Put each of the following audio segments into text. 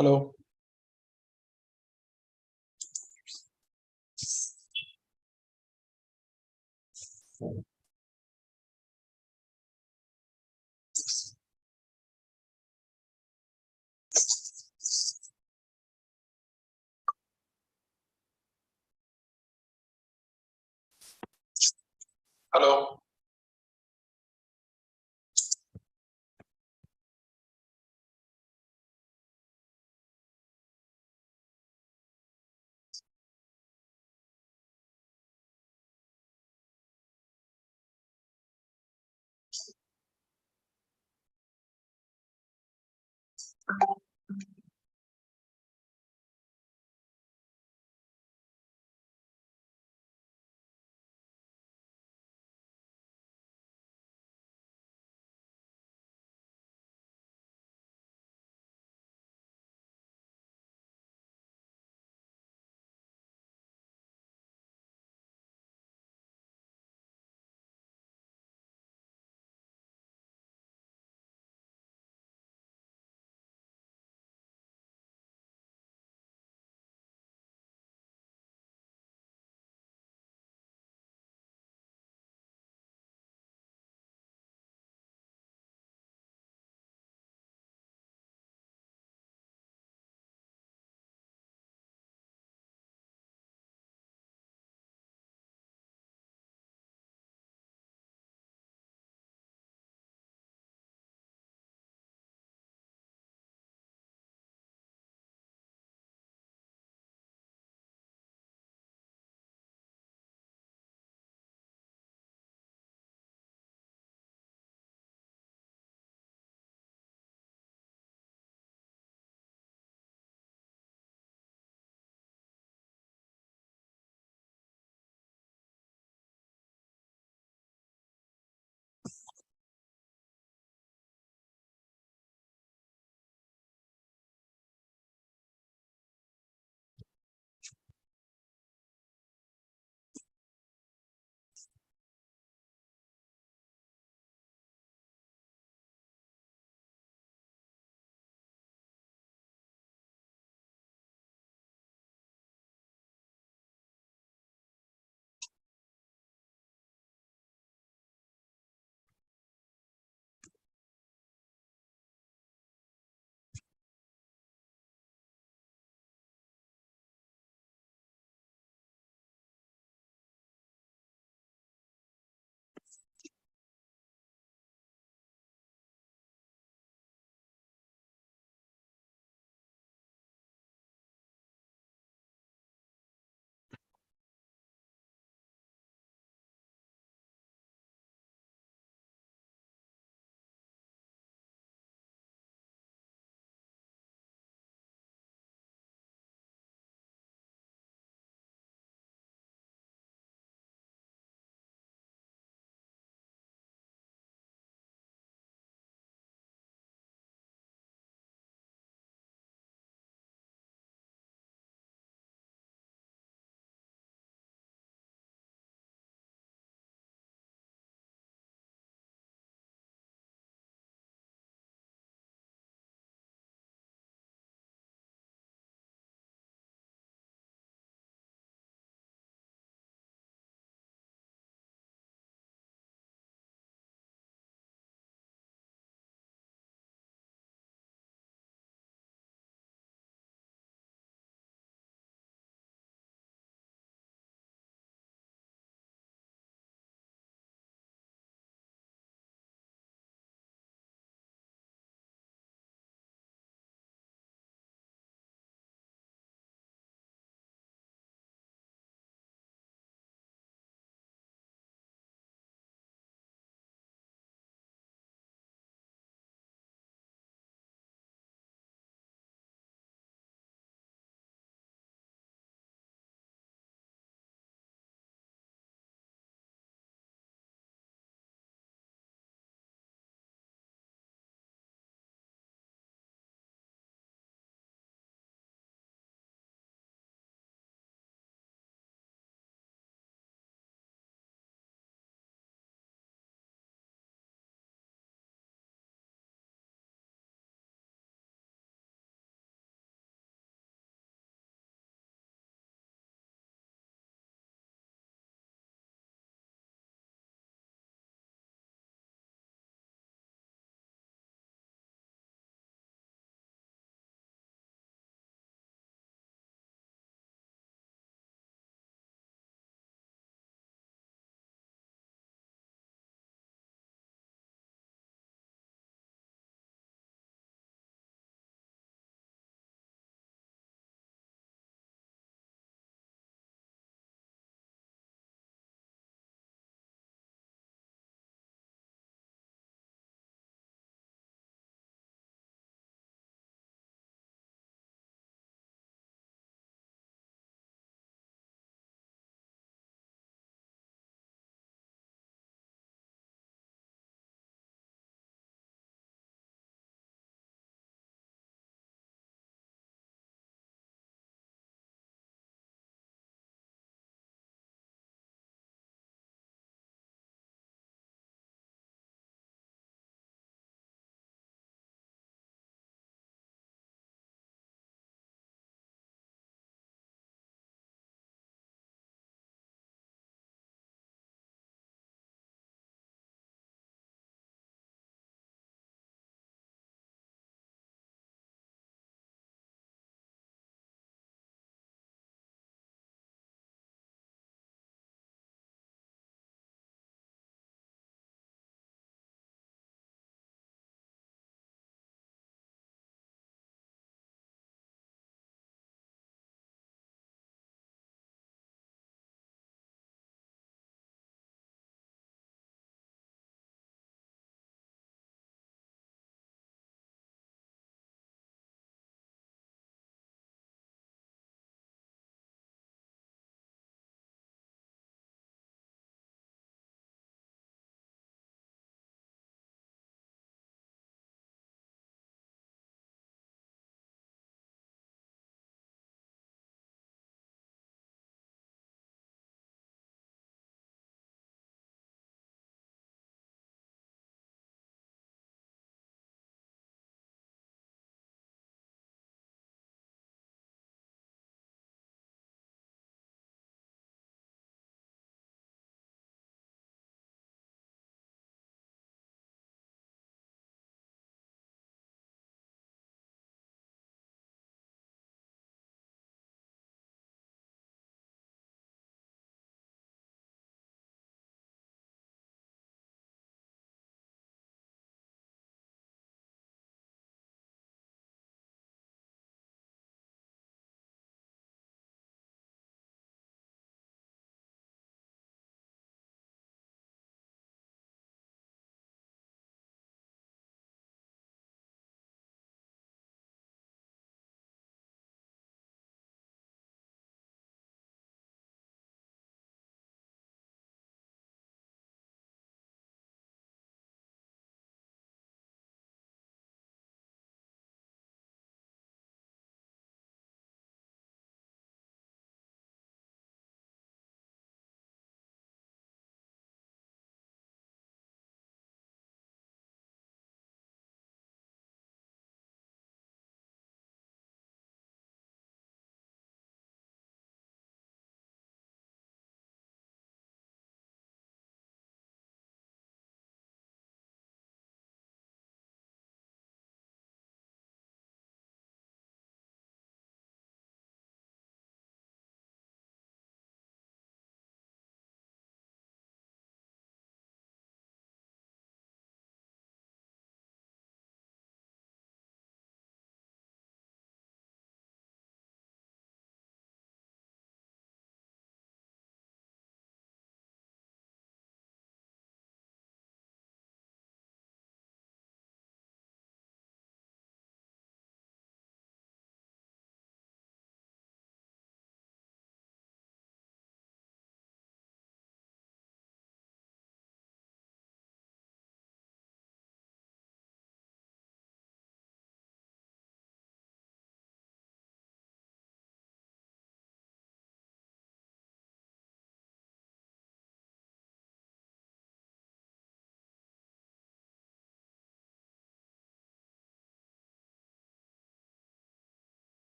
Hello. Hello.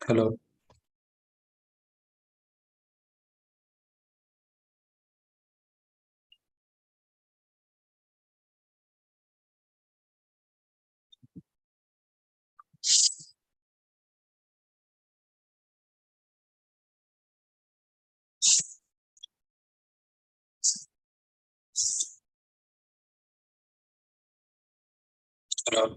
Hello. Hello.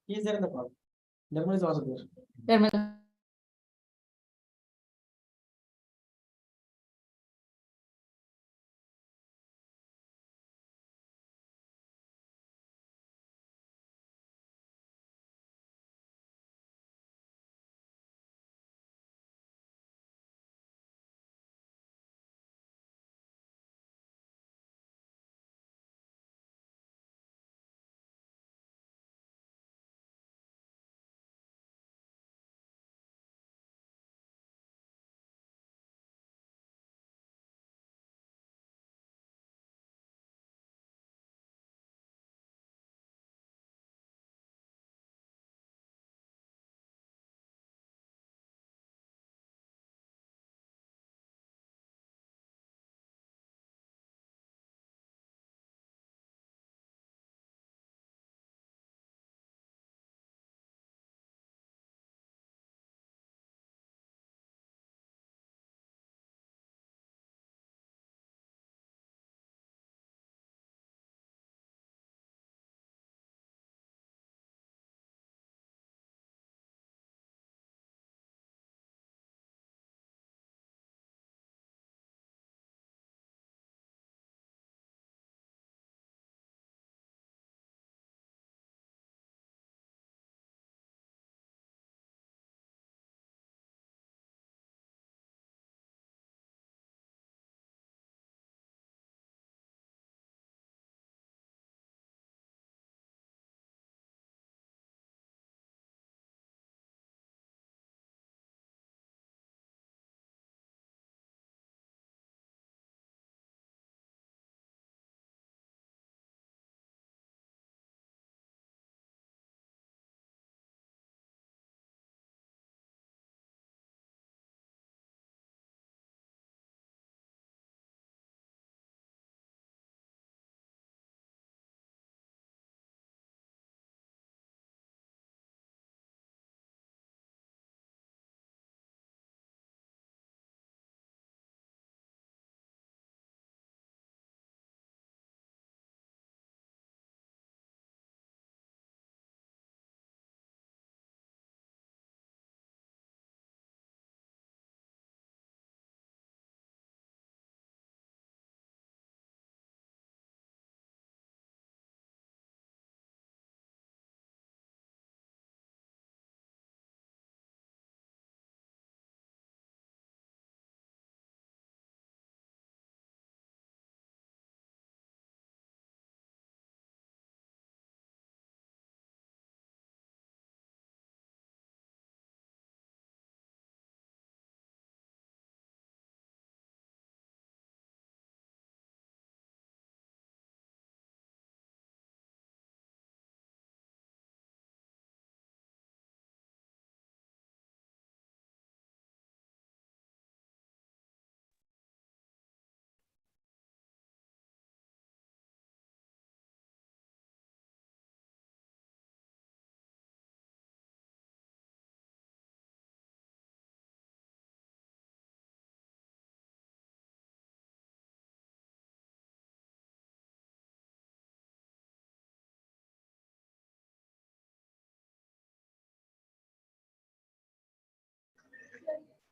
He is there in the call. Nirmal is also there. Nirmal.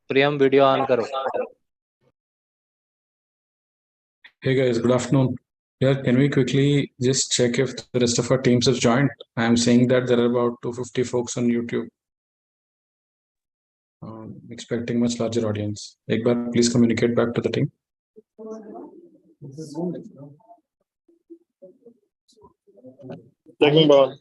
Priyam video on करो. Hey guys, good afternoon. Yeah, can we quickly just check if the rest of our teams have joined? I'm seeing that there are about 250 folks on YouTube. Expecting much larger audience. एक बार please communicate back to the team. Checking ball.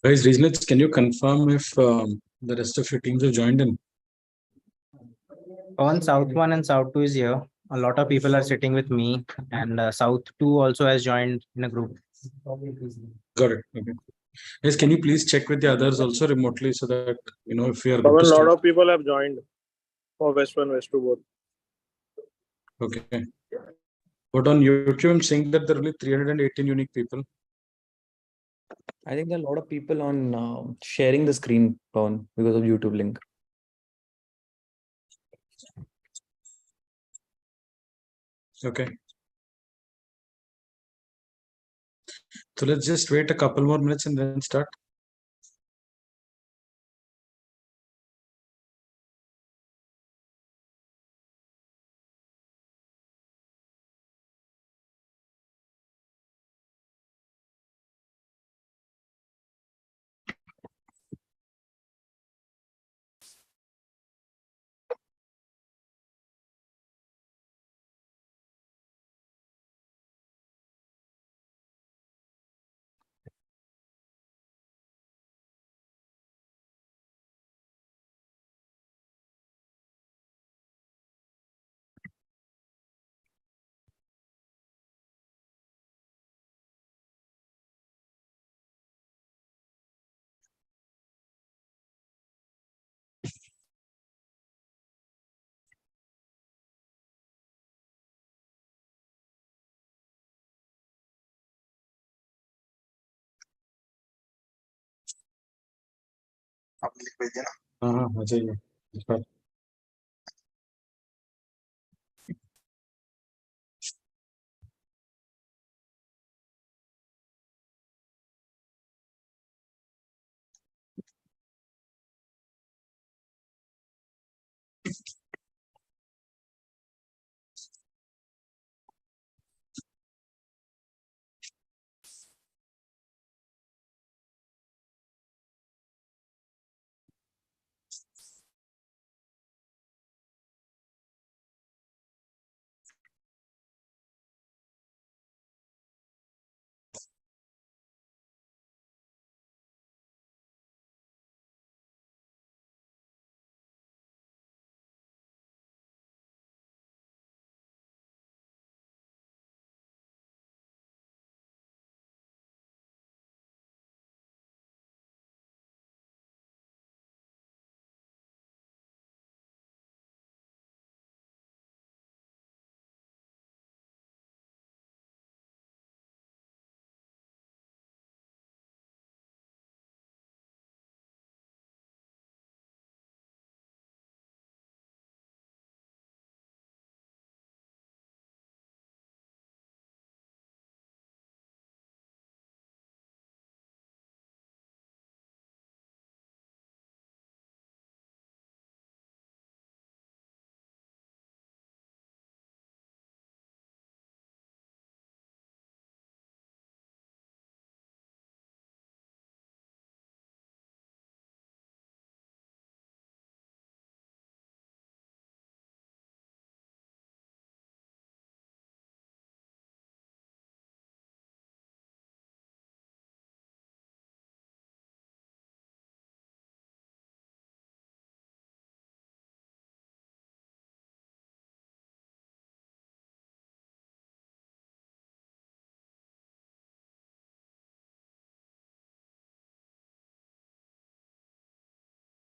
Guys, Reasonets, can you confirm if the rest of your teams have joined in? On South 1 and South 2 is here. A lot of people are sitting with me, and South 2 also has joined in a group. Got it. Okay. Guys, can you please check with the others also remotely so that you know if we are good Pawan, to lot start? of people have joined for West 1, West 2 both. Okay. But on YouTube, I'm seeing that there are only 318 unique people. I think there are a lot of people on sharing the screen, Pawan, because of YouTube link. Okay. So let's just wait a couple more minutes and then start. हाँ आ जाइए इस बार।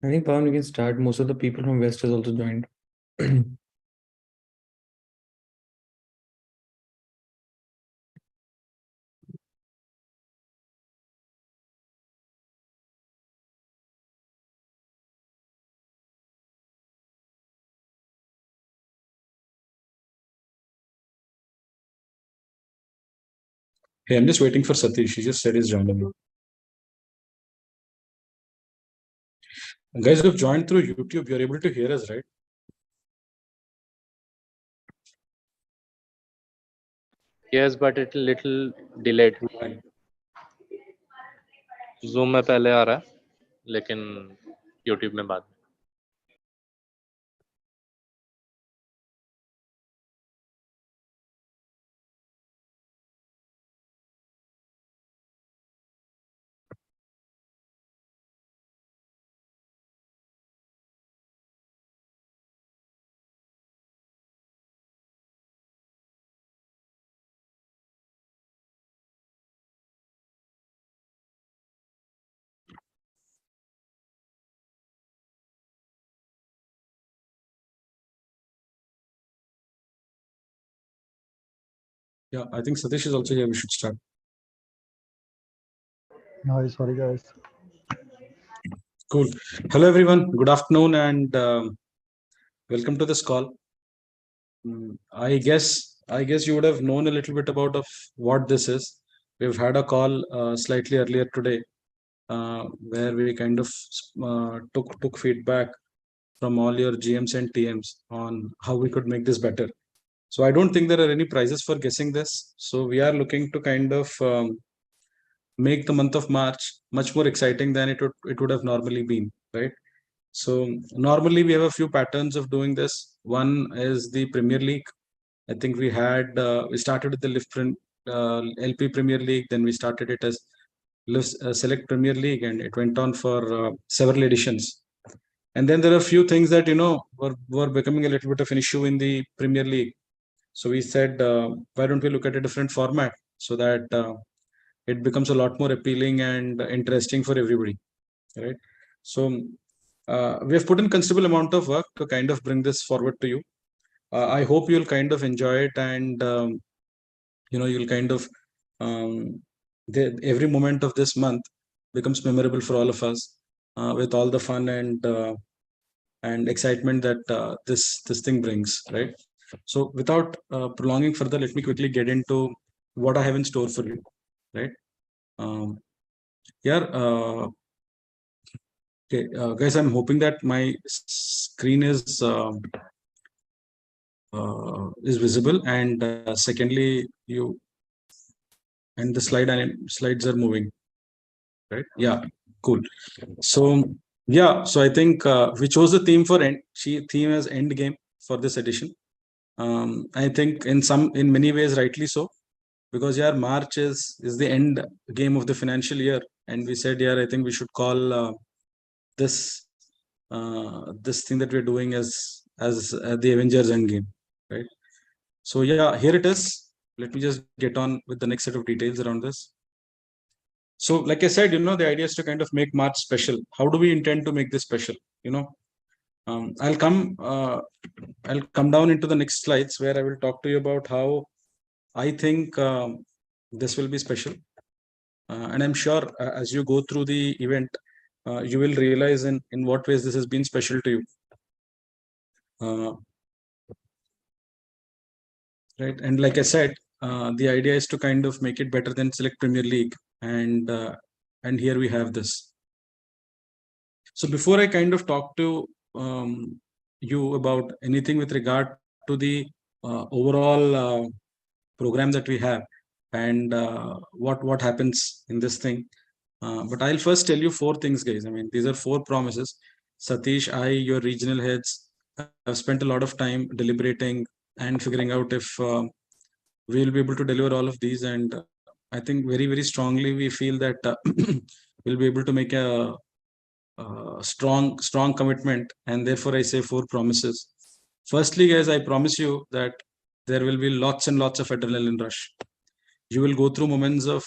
I think Pawan, we can start. Most of the people from West has also joined. Hey, I'm just waiting for Satish. He just said he's joining me. Guys who have joined through YouTube, you're able to hear us, right? Yes, but it little delayed. Zoom में पहले आ रहा है, लेकिन YouTube में बाद में. Yeah, I think Satish is also here. We should start. Hi, sorry guys. Cool. Hello, everyone. Good afternoon and welcome to this call. I guess you would have known a little bit about of what this is. We've had a call slightly earlier today where we kind of took feedback from all your GMs and TMs on how we could make this better. So I don't think there are any prizes for guessing this. So we are looking to kind of make the month of March much more exciting than it would have normally been, right? So normally we have a few patterns of doing this. One is the Premier League. I think we started with the LP Premier League, then we started it as Select Premier League, and it went on for several editions. And then there are a few things that were becoming a little bit of an issue in the Premier League. So we said, why don't we look at a different format so that it becomes a lot more appealing and interesting for everybody, right? So we have put in considerable amount of work to kind of bring this forward to you. I hope you'll kind of enjoy it, and you'll kind of every moment of this month becomes memorable for all of us. with all the fun and excitement that this thing brings, right? So without prolonging further, let me quickly get into what I have in store for you, right? Um, yeah, okay, guys, I'm hoping that my screen is visible, and secondly, you and the slides are moving, right? Yeah, cool. So yeah, so I think we chose the theme for theme as Endgame for this edition. I think in many ways rightly so, because yeah, March is the end game of the financial year, and we said, yeah, I think we should call this this thing that we're doing as the Avengers Endgame, right? So yeah, here it is. Let me just get on with the next set of details around this. So like I said, the idea is to kind of make March special. How do we intend to make this special? I'll come down into the next slides where I will talk to you about how I think this will be special. And I'm sure as you go through the event, you will realize in what ways this has been special to you. Right. And like I said, the idea is to kind of make it better than Select Premier League. And here we have this. So before I kind of talk to you about anything with regard to the overall program that we have and what happens in this thing, but I'll first tell you 4 things, guys. I mean, these are 4 promises. Satish, your regional heads, have spent a lot of time deliberating and figuring out if we'll be able to deliver all of these. And I think very, very strongly we feel that we'll be able to make a strong commitment. And therefore, I say 4 promises. Firstly, guys, I promise you that there will be lots and lots of adrenaline rush. You will go through moments of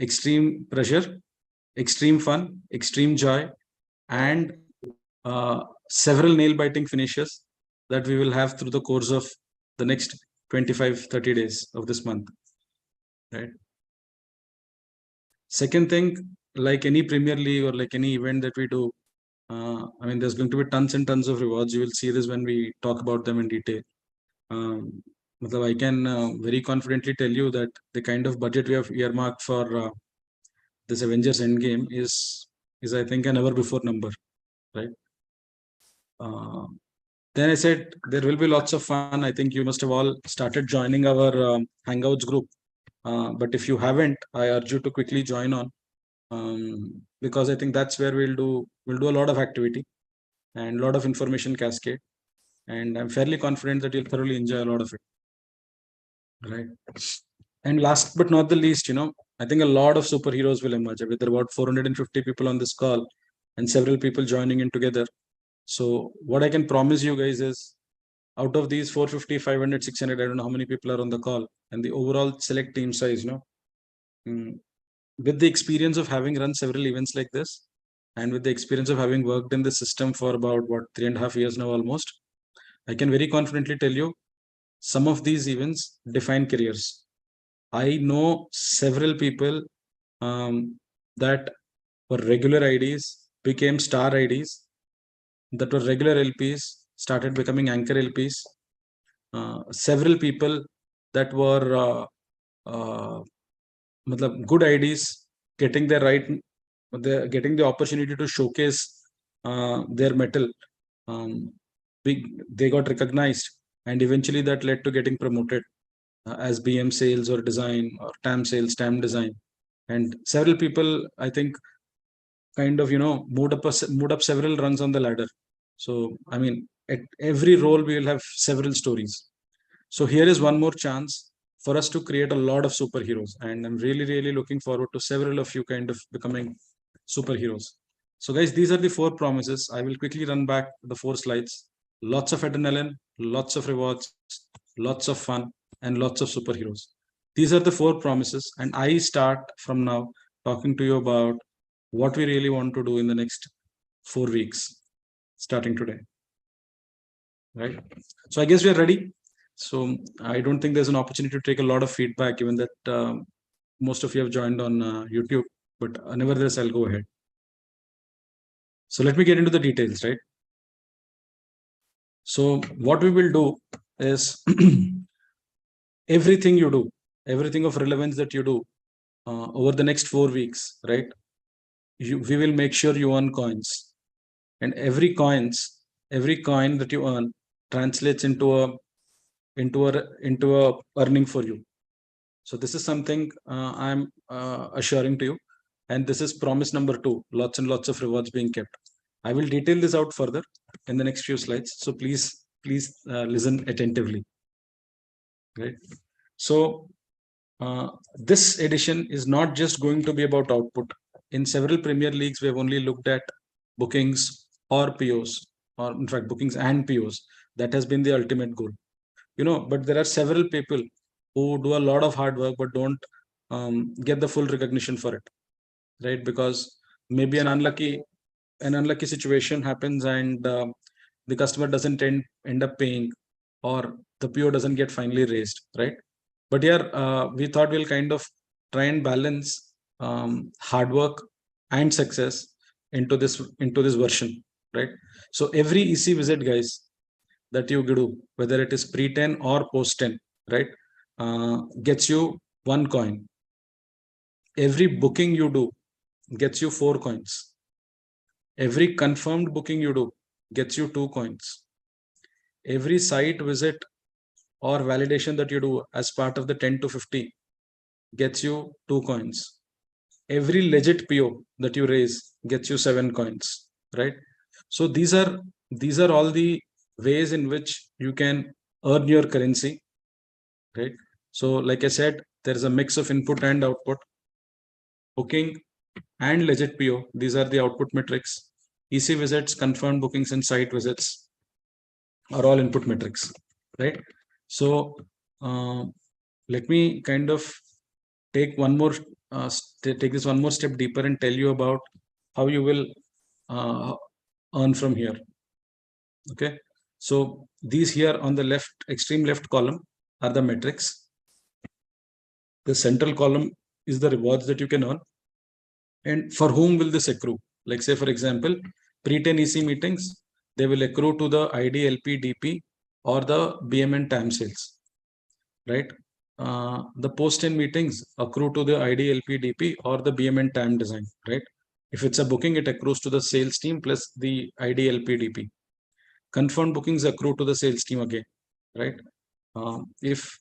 extreme pressure, extreme fun, extreme joy, and several nail-biting finishes that we will have through the course of the next 25-30 days of this month, right? Second thing, like any Premier League or like any event that we do, I mean, there's going to be tons and tons of rewards. You will see this when we talk about them in detail. I can very confidently tell you that the kind of budget we have earmarked for this Avengers Endgame is I think a never before number, right? Then I said there will be lots of fun. I think you must have all started joining our Hangouts group, but if you haven't, I urge you to quickly join on, because I think that's where we'll do a lot of activity and a lot of information cascade, and I'm fairly confident that you'll thoroughly enjoy a lot of it, right? And last but not the least, I think a lot of superheroes will emerge. With about 450 people on this call and several people joining in together. So what I can promise you guys is, out of these 450, 500, 600, I don't know how many people are on the call, and the overall select team size, with the experience of having run several events like this, and with the experience of having worked in the system for about 3.5 years now almost, I can very confidently tell you some of these events define careers. I know several people that were regular IDs, became star IDs, that were regular LPs, started becoming anchor LPs. Several people that were good IDs getting getting the opportunity to showcase their metal. They got recognized, and eventually that led to getting promoted as BM sales or design or TAM sales, TAM design. And several people, I think, kind of moved up several rungs on the ladder. So I mean, at every role we will have several stories. So here is one more chance for us to create a lot of superheroes, and I'm really looking forward to several of you kind of becoming superheroes. So guys, these are the 4 promises. I will quickly run back the 4 slides. Lots of adrenaline, lots of rewards, lots of fun, and lots of superheroes. These are the 4 promises, and I start from now talking to you about what we really want to do in the next 4 weeks, starting today. Right? So I guess we are ready. So I don't think there's an opportunity to take a lot of feedback, given that most of you have joined on YouTube, but nevertheless, I'll go ahead. So let me get into the details, right? So what we will do is everything you do, everything of relevance that you do over the next 4 weeks, right? We will make sure you earn coins, and every coin that you earn translates into a earning for you. So this is something I'm assuring to you, and this is promise number 2. Lots and lots of rewards being kept. I will detail this out further in the next few slides. So please listen attentively. Right. So this edition is not just going to be about output. In several Premier Leagues, we have only looked at bookings or POs, or in fact, bookings and POs. That has been the ultimate goal. But there are several people who do a lot of hard work but don't get the full recognition for it, right? Because maybe an unlucky situation happens, and the customer doesn't end up paying, or the PO doesn't get finally raised, right? But yeah, we thought we'll kind of try and balance hard work and success into this version, right? So every EC visit, guys, that you do, whether it is pre-10 or post-10, right, gets you 1 coin. Every booking you do gets you 4 coins. Every confirmed booking you do gets you 2 coins. Every site visit or validation that you do as part of the 10 to 50 gets you 2 coins. Every legit PO that you raise gets you 7 coins, right? So these are all the ways in which you can earn your currency, right? So like I said, there's a mix of input and output. Booking and legit PO, these are the output metrics. EC visits, confirmed bookings, and site visits are all input metrics, right? So let me kind of take this one more step deeper and tell you about how you will earn from here. Okay, so these here on the left, extreme left column, are the metrics. The central column is the rewards that you can earn. And for whom will this accrue? Like, say, for example, pre-10 EC meetings, they will accrue to the ID, LP, DP, or the BM and TAM sales, right? The post-10 meetings accrue to the ID, LP, DP, or the BM and TAM design, right? If it's a booking, it accrues to the sales team plus the ID, LP, DP. Confirmed bookings accrue to the sales team again, right? If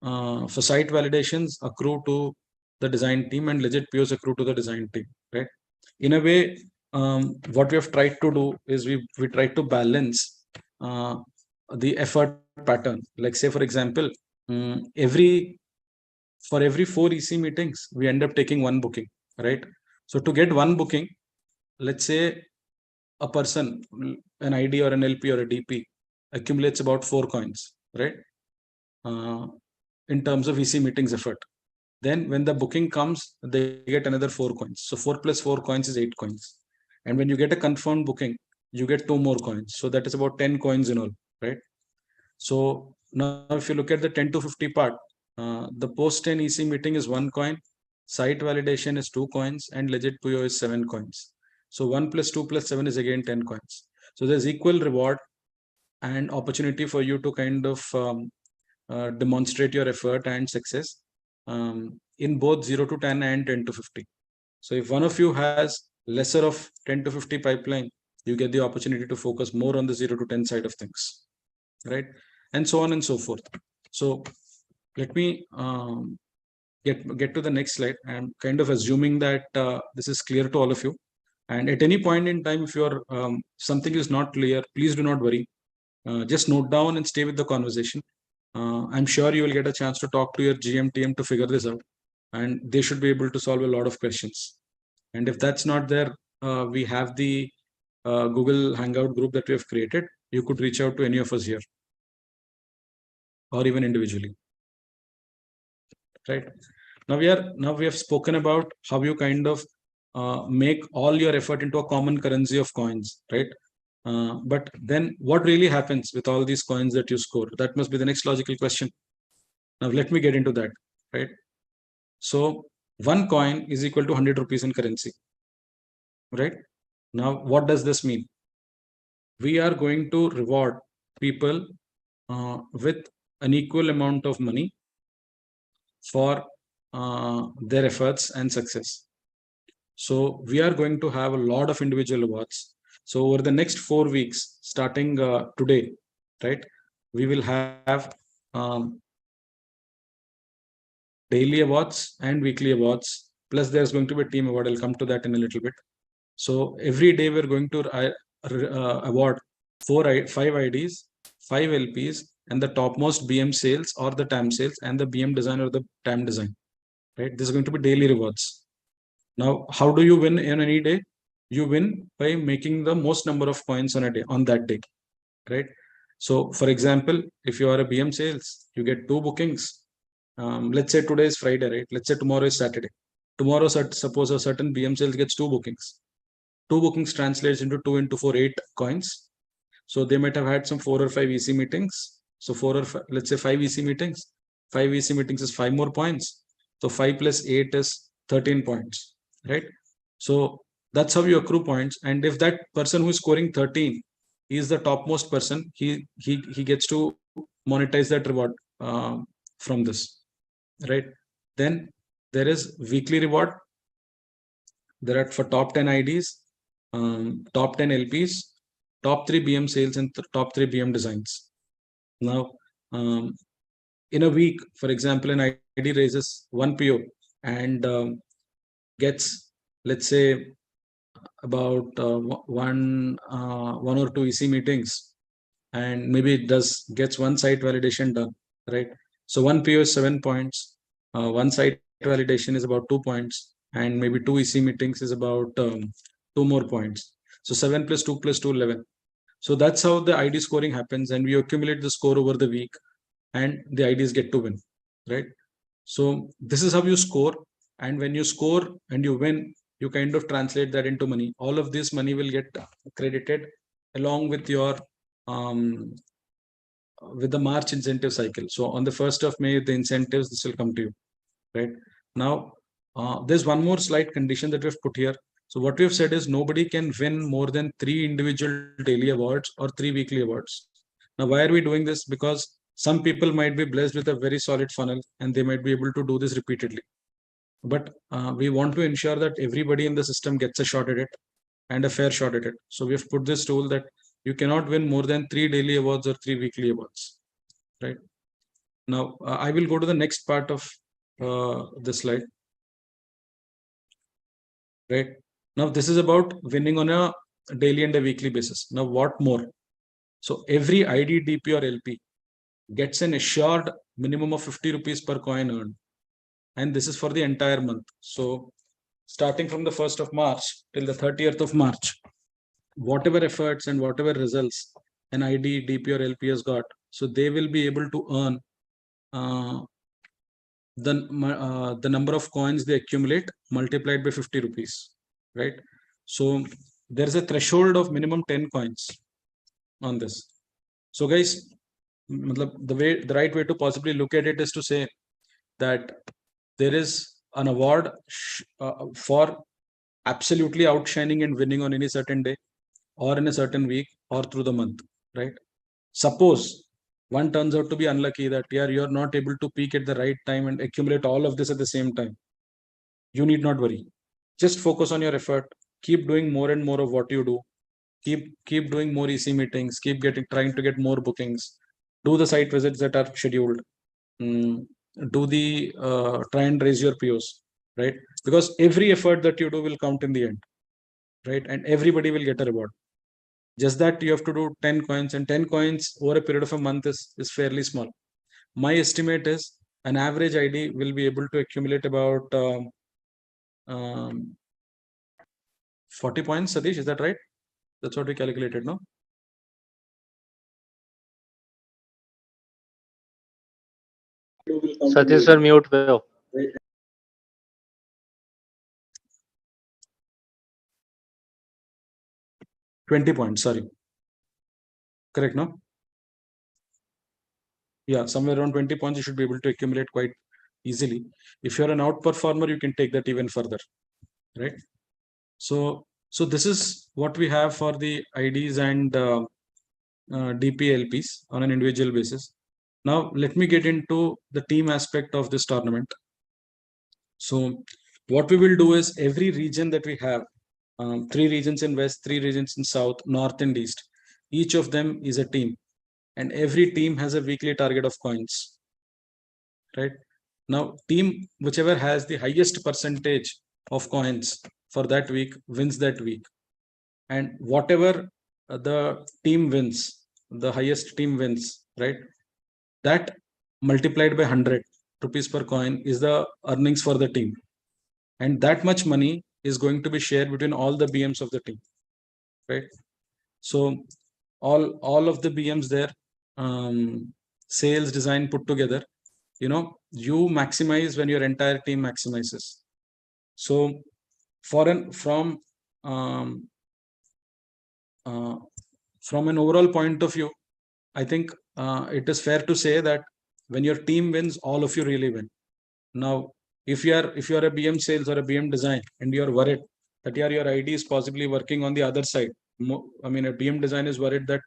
for site validations accrue to the design team, and legit POs accrue to the design team, right? In a way, what we have tried to do is we try to balance the effort pattern. Like, say, for example, for every 4 EC meetings, we end up taking 1 booking, right? So to get 1 booking, let's say a person, an ID or an LP or a DP, accumulates about 4 coins, right? In terms of EC meetings effort. Then when the booking comes, they get another 4 coins. So 4 plus 4 coins is 8 coins. And when you get a confirmed booking, you get 2 more coins. So that is about 10 coins in all, right? So now if you look at the 10 to 50 part, the post 10 EC meeting is 1 coin, site validation is 2 coins, and legit PO is 7 coins. So 1 plus 2 plus 7 is again 10 coins. So there's equal reward and opportunity for you to kind of demonstrate your effort and success in both 0 to 10 and 10 to 50. So if one of you has lesser of 10 to 50 pipeline, you get the opportunity to focus more on the 0 to 10 side of things, right? And so on and so forth. So let me get to the next slide. I'm kind of assuming that this is clear to all of you. And at any point in time, if you're something is not clear, please do not worry. Just note down and stay with the conversation. I'm sure you will get a chance to talk to your GM to figure this out, and they should be able to solve a lot of questions. And if that's not there, we have the Google Hangout group that we have created. You could reach out to any of us here, or even individually. Right now, we have spoken about how you kind of make all your effort into a common currency of coins, right? But then what really happens with all these coins that you score? That must be the next logical question. Now, let me get into that, right? So 1 coin is equal to 100 rupees in currency, right? Now, what does this mean? We are going to reward people with an equal amount of money for their efforts and success. So we are going to have a lot of individual awards. So over the next 4 weeks, starting today, right, we will have daily awards and weekly awards. Plus, there's going to be a team award. I'll come to that in a little bit. So every day we're going to award 5 IDs, 5 LPs, and the topmost BM sales or the TAM sales and the BM design or the TAM design. Right? This is going to be daily rewards. Now, how do you win in any day? You win by making the most number of coins on a day on that day. Right? So, for example, if you are a BM sales, you get 2 bookings. Let's say today is Friday, right? Let's say tomorrow is Saturday. Tomorrow, suppose a certain BM sales gets 2 bookings. 2 bookings translates into 2 into 4, 8 coins. So they might have had some 4 or 5 EC meetings. So 4 or 5, let's say 5 EC meetings. 5 EC meetings is 5 more points. So 5 plus 8 is 13 points, right? So that's how you accrue points. And if that person who is scoring 13 is the topmost person, he gets to monetize that reward from this, right? Then there is weekly reward. There are for top 10 IDs, top 10 LPs, top 3 BM sales, and top 3 BM designs. Now, in a week, for example, an ID raises 1 PO and gets, let's say, about one or two EC meetings, and maybe it gets one site validation done, right? So 1 PO is 7 points, one site validation is about 2 points, and maybe 2 EC meetings is about 2 more points. So 7 plus 2 plus 2, 11. So that's how the ID scoring happens, and we accumulate the score over the week, and the IDs get to win, right? So this is how you score, and when you score and you win, you kind of translate that into money. All of this money will get credited along with your with the March incentive cycle. So on the 1st of May, the incentives, this will come to you, right? Now, there's one more slight condition that we've put here. So what we've said is nobody can win more than 3 individual daily awards or 3 weekly awards. Now, why are we doing this? Because some people might be blessed with a very solid funnel and they might be able to do this repeatedly. But we want to ensure that everybody in the system gets a shot at it and a fair shot at it. So we've put this rule that you cannot win more than 3 daily awards or 3 weekly awards, right? Now, I will go to the next part of this slide, right? Now, this is about winning on a daily and a weekly basis. Now, what more? So every ID, DP or LP gets an assured minimum of 50 rupees per coin earned. And this is for the entire month. So starting from the 1st of March till the 30th of March, whatever efforts and whatever results an ID, DP or LP has got, so they will be able to earn the number of coins they accumulate multiplied by 50 rupees, right? So there's a threshold of minimum 10 coins on this. So guys, the right way to possibly look at it is to say that there is an award for absolutely outshining and winning on any certain day or in a certain week or through the month, right? Suppose one turns out to be unlucky that you're not able to peak at the right time and accumulate all of this at the same time. You need not worry. Just focus on your effort. Keep doing more and more of what you do. Keep doing more EC meetings. Keep trying to get more bookings. Do the site visits that are scheduled. Do the try and raise your POs, right? Because every effort that you do will count in the end, right? And everybody will get a reward. Just that you have to do 10 coins, and 10 coins over a period of a month is fairly small. My estimate is an average ID will be able to accumulate about 40 points. Satish, is that right? That's what we calculated, no? Satish sir, mute पे हो. 20 points, sorry. Correct, no? Yeah, somewhere around 20 points you should be able to accumulate quite easily. If you're an outperformer, you can take that even further, right? So this is what we have for the IDs and DPLPs on an individual basis. Now, let me get into the team aspect of this tournament. So, what we will do is every region that we have, 3 regions in West, 3 regions in South, North, and East, each of them is a team, and every team has a weekly target of coins. Right now, team whichever has the highest percentage of coins for that week wins that week, and whatever the team wins, the highest team wins, right? That multiplied by 100 rupees per coin is the earnings for the team, and that much money is going to be shared between all the BMs of the team, right? So all of the BMs there, sales, design put together, you maximize when your entire team maximizes. So um, from an overall point of view, I think it is fair to say that when your team wins, all of you really win. Now, if you are a BM sales or a BM design and you are worried that your ID is possibly working on the other side, I mean, a BM design is worried that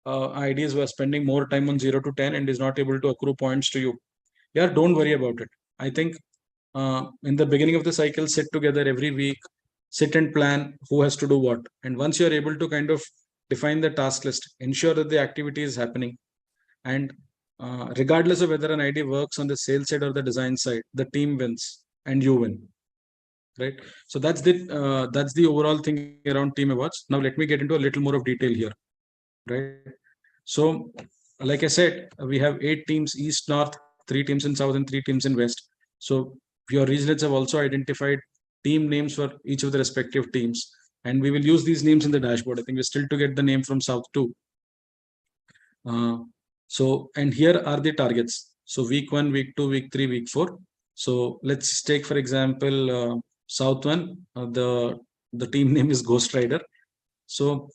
IDs were spending more time on 0 to 10 and is not able to accrue points to you. Yeah, don't worry about it. I think in the beginning of the cycle, sit together every week, sit and plan who has to do what. And once you're able to kind of define the task list, ensure that the activity is happening. And regardless of whether an ID works on the sales side or the design side, the team wins and you win. Right. So that's the overall thing around team awards. Now let me get into a little more of detail here. Right. So, like I said, we have 8 teams east, north, 3 teams in south, and 3 teams in west. So your regions have also identified team names for each of the respective teams, and we will use these names in the dashboard. I think we're still to get the name from south too. So, and here are the targets. So week 1, week 2, week 3, week 4. So let's take, for example, South one, the team name is Ghost Rider. So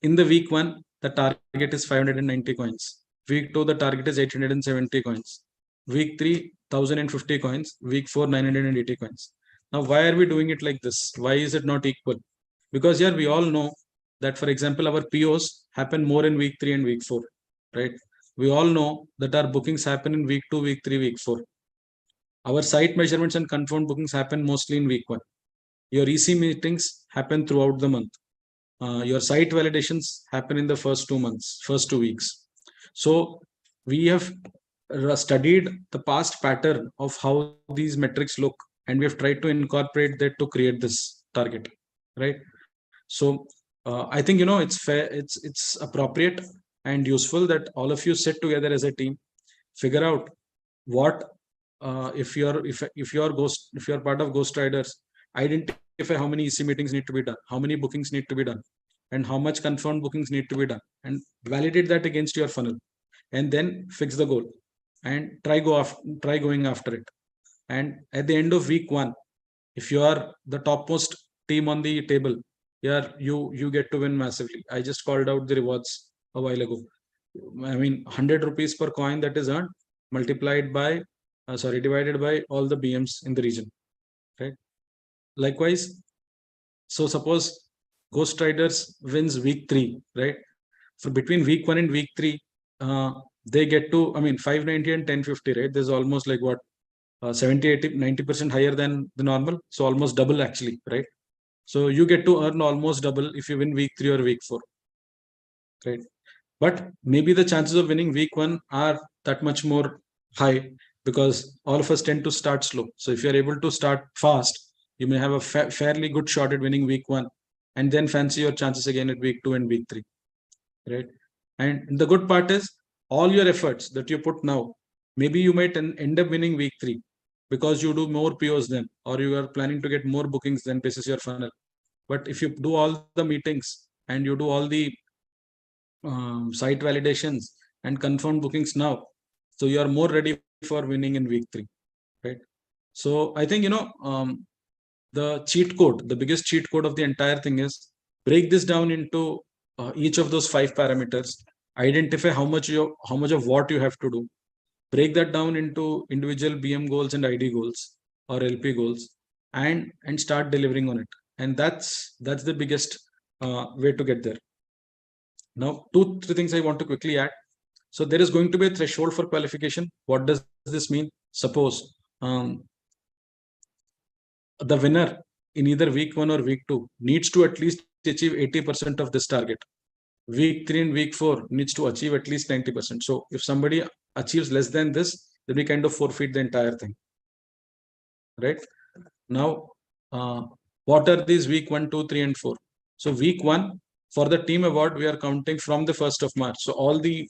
in the week 1, the target is 590 coins. Week 2, the target is 870 coins. Week 3, 1050 coins. Week 4, 980 coins. Now, why are we doing it like this? Why is it not equal? Because here we all know that, for example, our POs happen more in week 3 and week 4, right? We all know that our bookings happen in week 2, week 3, week 4. Our site measurements and confirmed bookings happen mostly in week 1. Your EC meetings happen throughout the month. Your site validations happen in the first 2 months, first 2 weeks. So we have studied the past pattern of how these metrics look, and we have tried to incorporate that to create this target, right? So I think it's fair, it's appropriate and useful that all of you sit together as a team, figure out what if you're part of Ghost Riders, identify how many EC meetings need to be done, how many bookings need to be done, and how much confirmed bookings need to be done, and validate that against your funnel, and then fix the goal and try going after it. And at the end of week 1, if you are the topmost team on the table, you get to win massively. I just called out the rewards a while ago. I mean, 100 rupees per coin that is earned multiplied by divided by all the BMs in the region, right? Likewise, so suppose Ghost Riders wins week 3, right? So between week 1 and week 3, they get to, I mean, 590 and 1050, right? There's almost like what, 70, 80, 90% higher than the normal. So almost double actually, right? So you get to earn almost double if you win week 3 or week 4, right? But maybe the chances of winning week 1 are that much more high because all of us tend to start slow. So if you're able to start fast, you may have a fairly good shot at winning week 1 and then fancy your chances again at week 2 and week 3, right? And the good part is all your efforts that you put now, maybe you might end up winning week 3 because you do more POs then, or you are planning to get more bookings than basis your funnel. But if you do all the meetings and you do all the site validations and confirmed bookings now, so you are more ready for winning in week 3, right? So I think the cheat code, the biggest cheat code of the entire thing is break this down into each of those 5 parameters, identify how much of what you have to do, break that down into individual BM goals and ID goals or LP goals, and start delivering on it. And that's the biggest way to get there. Now, 2-3 things I want to quickly add. So there is going to be a threshold for qualification. What does this mean? Suppose the winner in either week 1 or week 2 needs to at least achieve 80% of this target. Week 3 and week 4 needs to achieve at least 90%. So if somebody achieves less than this, then we kind of forfeit the entire thing. Right? Now, what are these week 1, 2, 3, and 4? So week 1, for the team award, we are counting from the 1st of March. So all the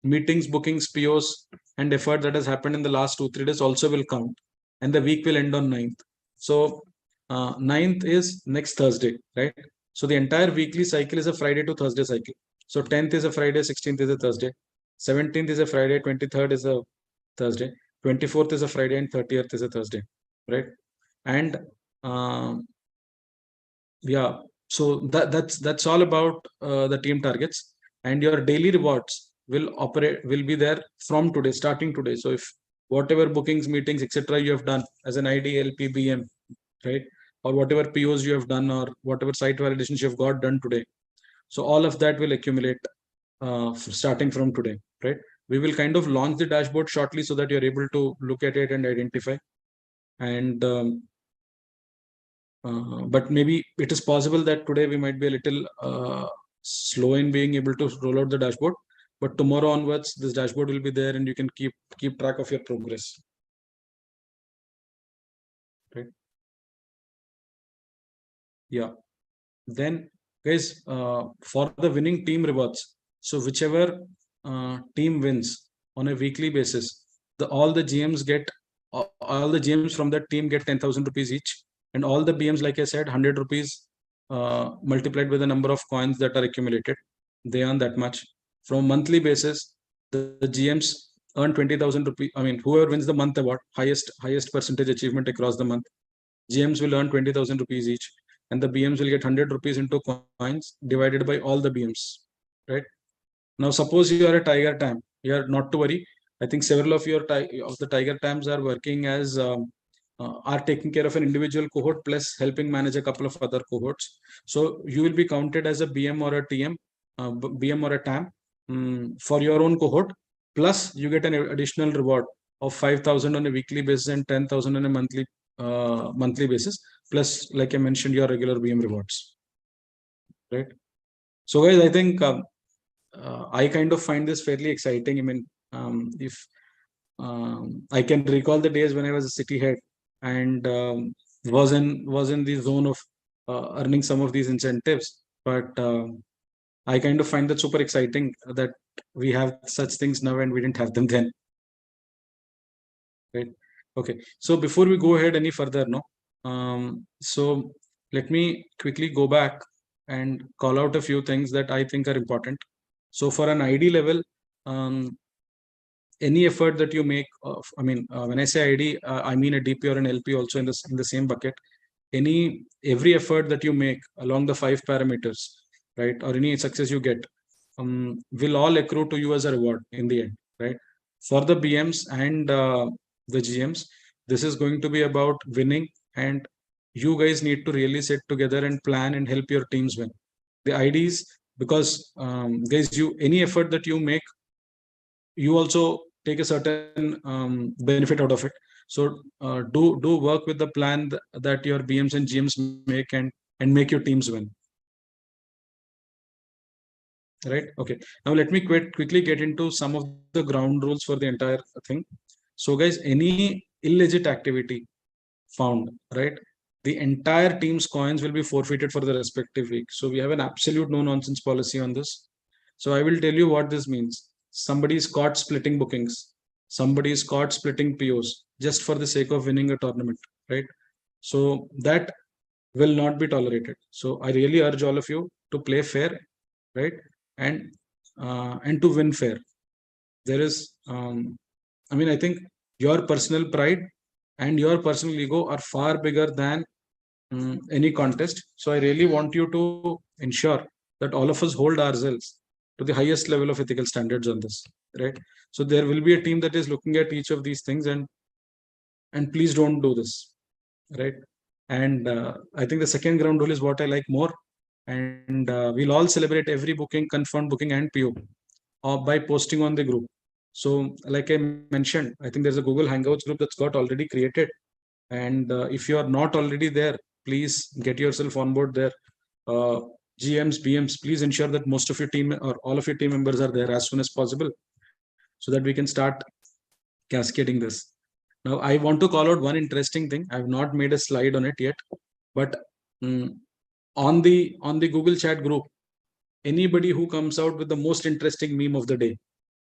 meetings, bookings, POs, and effort that has happened in the last 2-3 days also will count. And the week will end on 9th. So 9th is next Thursday, right? So the entire weekly cycle is a Friday to Thursday cycle. So 10th is a Friday, 16th is a Thursday, 17th is a Friday, 23rd is a Thursday, 24th is a Friday, and 30th is a Thursday, right? And yeah, so that's all about the team targets, and your daily rewards will be there from today, starting today. So if whatever bookings, meetings, etc. you have done as an ID, LP, BM, right, or whatever POs you have done, or whatever site validations you have got done today, so all of that will accumulate starting from today, right? We will kind of launch the dashboard shortly so that you're able to look at it and identify. And but maybe it is possible that today we might be a little slow in being able to roll out the dashboard, but tomorrow onwards this dashboard will be there and you can keep track of your progress, right? Yeah. Then guys, for the winning team rewards, so whichever team wins on a weekly basis, all the GMs get all the GMs from that team get 10,000 rupees each, and all the BMs, like I said, 100 rupees multiplied by the number of coins that are accumulated, they earn that much. From monthly basis, the GMs earn 20,000 rupees. I mean, whoever wins the month award, highest percentage achievement across the month, GMs will earn 20,000 rupees each, and the BMs will get 100 rupees into coins divided by all the BMs, right? Now, suppose you are a Tiger Tam, you are not to worry. I think several of the Tiger Tams are working as are taking care of an individual cohort plus helping manage a couple of other cohorts. So you will be counted as a BM or a TM, BM or a TAM for your own cohort. Plus, you get an additional reward of 5,000 on a weekly basis and 10,000 on a monthly basis. Plus, like I mentioned, your regular BM rewards, right? So, guys, I think I kind of find this fairly exciting. I mean, if I can recall the days when I was a city head and was in the zone of earning some of these incentives, but I kind of find that super exciting that we have such things now and we didn't have them then, right? Okay, so before we go ahead any further, so let me quickly go back and call out a few things that I think are important. So for an ID level, any effort that you make, when I say ID, I mean a DP or an LP also in the same bucket. Every effort that you make along the 5 parameters, right, or any success you get, will all accrue to you as a reward in the end, right? For the BMs and the GMs, this is going to be about winning, and you guys need to really sit together and plan and help your teams win. The IDs, because guys, any effort that you make, you also take a certain benefit out of it. So do work with the plan that your BMs and GMs make and make your teams win. Right. Okay. Now let me quickly get into some of the ground rules for the entire thing. So guys, any illegit activity found, right, the entire team's coins will be forfeited for the respective week. So we have an absolute no nonsense policy on this. So I will tell you what this means. Somebody is caught splitting bookings. Somebody is caught splitting POs just for the sake of winning a tournament, right? So that will not be tolerated. So I really urge all of you to play fair, right? And to win fair. There is, I think your personal pride and your personal ego are far bigger than any contest. So I really want you to ensure that all of us hold ourselves to the highest level of ethical standards on this, right? So there will be a team that is looking at each of these things, and please don't do this, right? And I think the second ground rule is what I like more. and we'll all celebrate every booking, confirmed booking, and PO by posting on the group. So, like I mentioned, I think there's a Google Hangouts group that's got already created, and if you are not already there, please get yourself on board there. Uh, GMs, BMs, please ensure that most of your team or all of your team members are there as soon as possible, so that we can start cascading this. Now, I want to call out one interesting thing. I've not made a slide on it yet, but on the Google Chat group, anybody who comes out with the most interesting meme of the day,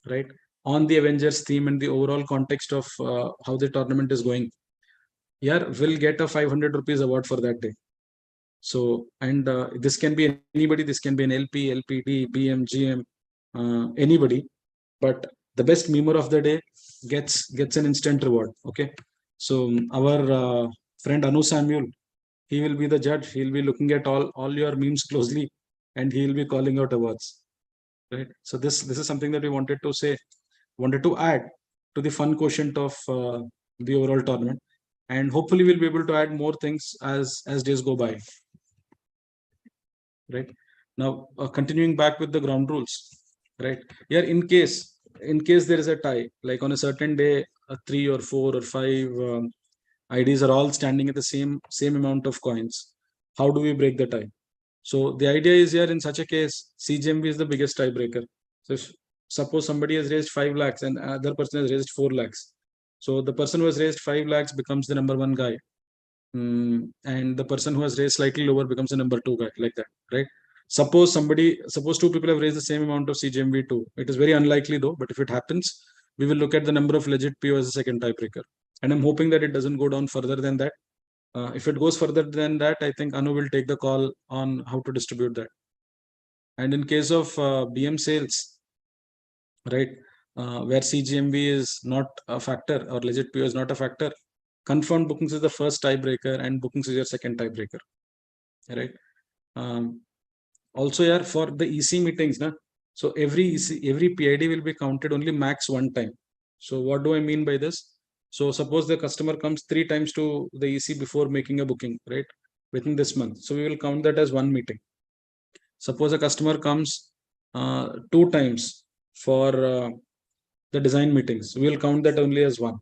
right, on the Avengers theme and the overall context of how the tournament is going, yeah, will get a 500 rupees award for that day. So, and this can be anybody. This can be an LP, LPD, BM, GM, anybody. But the best memer of the day gets an instant reward. Okay. So our friend Anu Samuel, he will be the judge. He'll be looking at all your memes closely, and he'll be calling out awards. Right. So this is something that we wanted to add to the fun quotient of the overall tournament, and hopefully we'll be able to add more things as days go by. Right. Now, continuing back with the ground rules, right? Here, in case there is a tie, like on a certain day, 3 or 4 or 5 IDs are all standing at the same amount of coins. How do we break the tie? So the idea is here, in such a case, CGMB is the biggest tiebreaker. So if, suppose somebody has raised 5 lakhs and other person has raised 4 lakhs. So the person who has raised 5 lakhs becomes the number one guy. And the person who has raised slightly lower becomes the number two guy, like that, right? Suppose two people have raised the same amount of CGMV too. It is very unlikely though, but if it happens, we will look at the number of legit PO as a second tiebreaker. And I'm hoping that it doesn't go down further than that. If it goes further than that, I think Anu will take the call on how to distribute that. And in case of BM sales, right, where CGMV is not a factor or legit PO is not a factor, confirmed bookings is the first tiebreaker and bookings is your second tiebreaker, right? Also, yeah, for the EC meetings, na, so every PID will be counted only max one time. So what do I mean by this? So suppose the customer comes 3 times to the EC before making a booking, right, within this month. So we will count that as one meeting. Suppose a customer comes 2 times for the design meetings, we will count that only as one,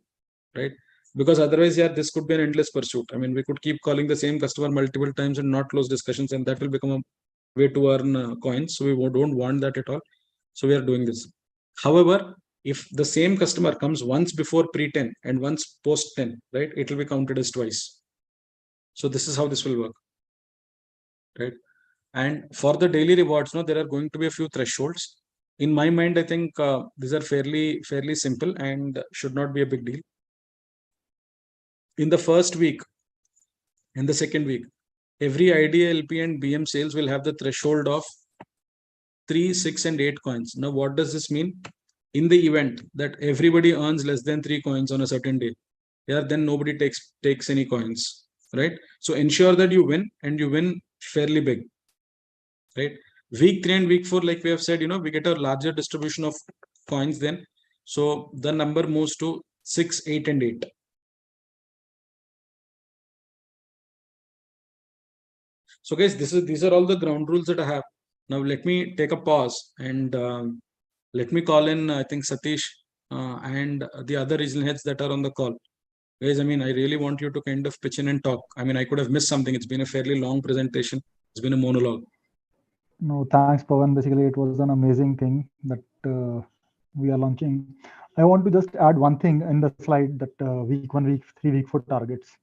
right? Because otherwise, yeah, this could be an endless pursuit. I mean, we could keep calling the same customer multiple times and not close discussions, and that will become a way to earn coins. So we don't want that at all. So we are doing this. However, if the same customer comes once before pre-10 and once post-10, right, it will be counted as twice. So this is how this will work, right? And for the daily rewards, no, there are going to be a few thresholds. In my mind, I think these are fairly simple and should not be a big deal. In the first week, in the second week, every idea LP and BM sales will have the threshold of 3, 6, and 8 coins. Now, what does this mean? In the event that everybody earns less than 3 coins on a certain day, yeah, then nobody takes any coins, right? So ensure that you win, and you win fairly big, right? Week 3 and week 4, like we have said, we get a larger distribution of coins then. So the number moves to 6, 8, and 8. So guys, these are all the ground rules that I have. Now let me take a pause and let me call in, I think, Satish and the other regional heads that are on the call. Guys, I mean, I really want you to kind of pitch in and talk. I mean, I could have missed something. It's been a fairly long presentation. It's been a monologue. No, thanks, Pawan. Basically, it was an amazing thing that we are launching. I want to just add one thing in the slide, that week 1, week 3, week 4 targets.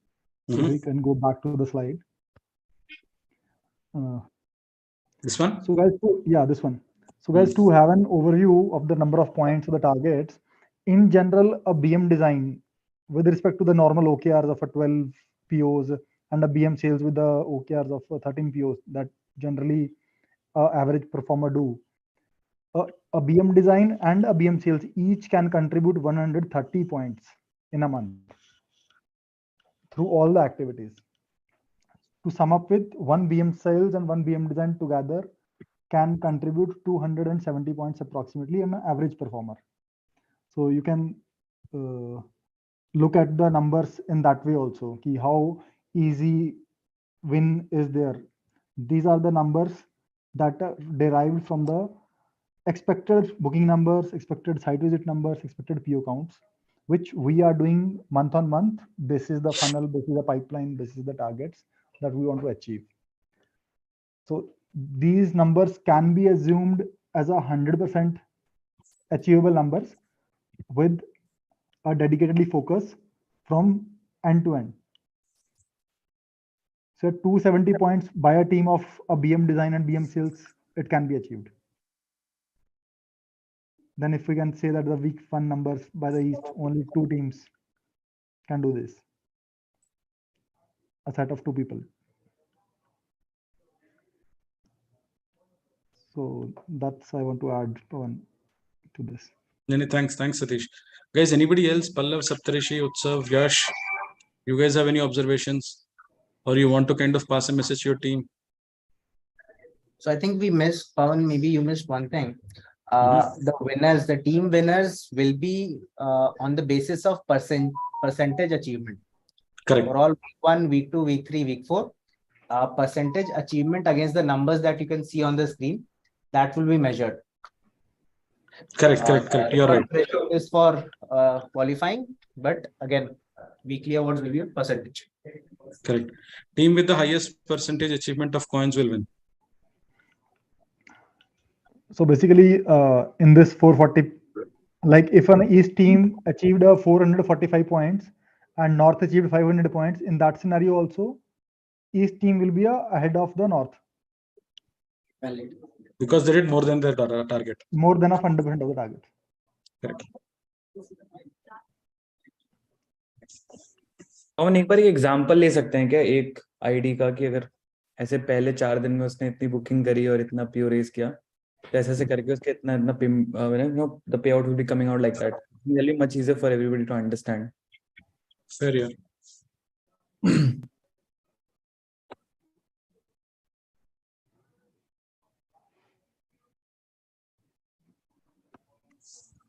So we can go back to the slide. This one? So guys, yeah, this one. So guys, to have an overview of the number of points of the targets, in general, a BM design with respect to the normal OKRs of a 12 POs and a BM sales with the OKRs of 13 POs that generally average performer do. A BM design and a BM sales each can contribute 130 points in a month through all the activities. To sum up with, one BM sales and one BM design together can contribute 270 points approximately in an average performer. So you can look at the numbers in that way also, how easy win is there. These are the numbers that are derived from the expected booking numbers, expected site visit numbers, expected PO counts, which we are doing month on month. This is the funnel, this is the pipeline, this is the targets that we want to achieve. So these numbers can be assumed as 100% achievable numbers with a dedicatedly focus from end to end. So 270 points by a team of a BM design and BM sales, it can be achieved. Then if we can say that the week one numbers by the East, only 2 teams can do this. A set of 2 people. So that's I want to add on to this. Many thanks, Satish. Guys, anybody else? Pallav, Saptarishi, Utsav, Yash, you guys have any observations, or you want to kind of pass a message to your team? So I think we missed, Pawan, maybe you missed one thing. The winners, the team winners will be on the basis of percentage achievement. Correct. For all week 1, week 2, week 3, week 4, percentage achievement against the numbers that you can see on the screen, that will be measured. Correct. You're right. Threshold is for qualifying, but again, weekly awards will be a percentage. Correct. Team with the highest percentage achievement of coins will win. So basically, in this 440, like if an East team achieved a 445 points and North achieved 500 points, in that scenario also, East team will be ahead of the North. Because they did more than their target. More than 100% of the target. Correct. हम एक बार ये example ले सकते हैं क्या एक ID का कि अगर ऐसे पहले 4 दिन में उसने इतनी बुकिंग करी और इतना पीओ रेस किया तो ऐसे करके उसके इतना the pay out will be coming out like that really much easier for everybody to understand Fair, yeah.